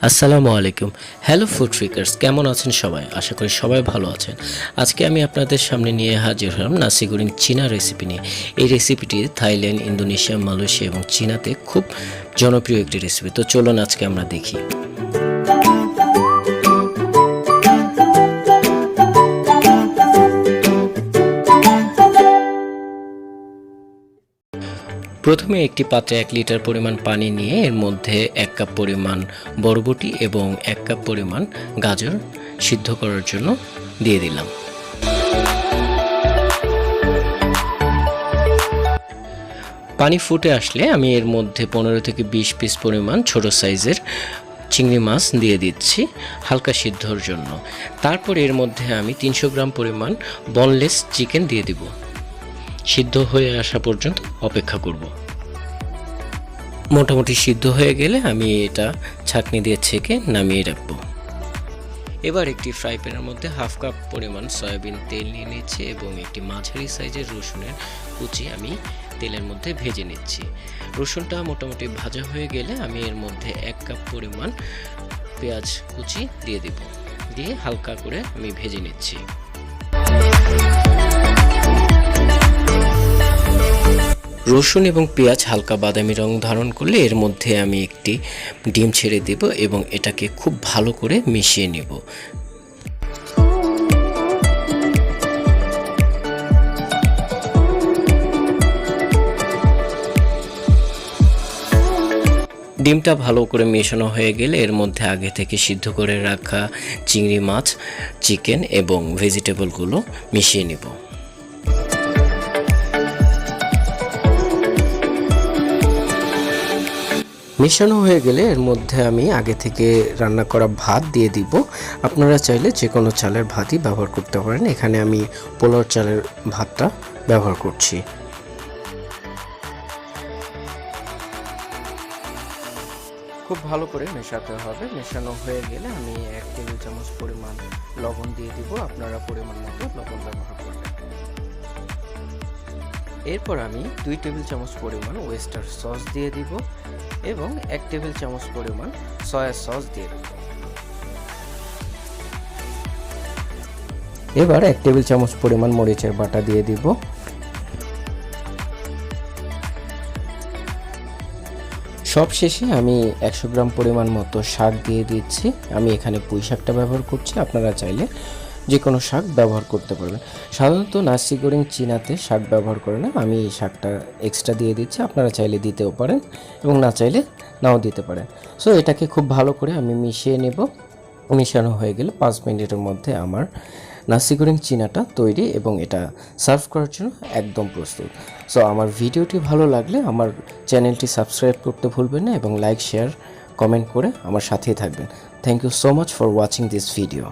আসসালামু আলাইকুম। Hello food ট্রিকার্স, কেমন আছেন সবাই? আশা করি সবাই ভালো আছেন। আজকে আমি আপনাদের সামনে নিয়ে হাজির হলাম নাসি গোরিং চীনা রেসিপি নিয়ে। এই রেসিপিটি থাইল্যান্ড, ইন্দোনেশিয়া, মালয়েশিয়া এবং চীনাতে খুব জনপ্রিয় একটি রেসিপি। তো চলুন আজকে আমরা দেখি। প্রথমে একটি পাত্রে 1 লিটার পরিমাণ পানি নিয়ে এর মধ্যে 1 কাপ পরিমাণ বরবটি এবং 1 কাপ পরিমাণ গাজর সিদ্ধ করার জন্য দিয়ে দিলাম। পানি ফুটে আসলে আমি এর মধ্যে 15 থেকে 20 পিস পরিমাণ ছোট সাইজের চিংড়ি মাছ দিয়ে দিচ্ছি হালকা সিদ্ধর জন্য। তারপর এর মধ্যে আমি 300 গ্রাম পরিমাণ বোনলেস চিকেন দিয়ে দিব। সিদ্ধ হয়ে আসা পর্যন্ত অপেক্ষা করব। মোটামুটি সিদ্ধ হয়ে গেলে আমি এটা ছাঁকনি দিয়ে ছেঁকে নামিয়ে রাখব। এবার একটি ফ্রাই প্যানের মধ্যে হাফ কাপ পরিমাণ সয়াবিন তেল নিয়ে নিচ্ছি এবং একটি মাঝারি সাইজের রসুনের কুচি আমি তেলের মধ্যে ভেজে নিচ্ছি। রসুনটা মোটামুটি ভাজা হয়ে গেলে আমি এর মধ্যে 1 কাপ পরিমাণ পেঁয়াজ কুচি দিয়ে দিব। দিয়ে হালকা করে আমি ভেজে নিচ্ছি। রসুন এবং পেঁয়াজ হালকা বাদামি রং ধারণ করলে এর মধ্যে আমি একটি ডিম ছেড়ে দেব এবং এটাকে খুব ভালো করে মিশিয়ে নেব। ডিমটা ভালো করে মেশানো হয়ে গেলে এর মধ্যে আগে থেকে সিদ্ধ করে রাখা চিংড়ি মাছ, চিকেন এবং ভেজিটেবলগুলো মিশিয়ে নেব। মেশানো হয়ে গেলে এর মধ্যে আমি আগে থেকে রান্না করা ভাত দিয়ে দিব। আপনারা চাইলে যে কোনো চালের ভাতই ব্যবহার করতে পারেন। এখানে আমি পোলাও চালের ভাতটা ব্যবহার করছি। খুব ভালো করে মেশাতে হবে। মেশানো হয়ে গেলে আমি 1 টেবিল চামচ পরিমাণ লবণ দিয়ে দিব। আপনারা পরিমাণ মতো লবণ ব্যবহার করবেন। এরপর আমি 2 টেবিল চামচ পরিমাণ ওয়েস্টার সস দিয়ে দিব এবং 1 টেবিল চামচ পরিমাণ সয়া সস দিয়ে দেব। এবার 1 টেবিল চামচ পরিমাণ মরিচের বাটা দিয়ে দিব। সবশেষে আমি 100 গ্রাম পরিমাণ মতো শাক দিয়ে দিচ্ছি। আমি এখানে পুঁই শাকটা ব্যবহার করছি। আপনারা চাইলে যে কোনো শাক ব্যবহার করতে পারবেন। সাধারণত নাসি গোরিং চীনাতে শাক ব্যবহার করে না, আমি এই শাকটা এক্সট্রা দিয়ে দিচ্ছি। আপনারা চাইলে দিতেও পারেন এবং না চাইলে নাও দিতে পারেন। সো এটাকে খুব ভালো করে আমি মিশিয়ে নেব। মিশানো হয়ে গেলে 5 মিনিটের মধ্যে আমার নাসি গোরিং চীনাটা তৈরি এবং এটা সার্ভ করার জন্য একদম প্রস্তুত। সো আমার ভিডিওটি ভালো লাগলে আমার চ্যানেলটি সাবস্ক্রাইব করতে ভুলবেন না এবং লাইক, শেয়ার, কমেন্ট করে আমার সাথেই থাকবেন। Thank you so much for watching this video.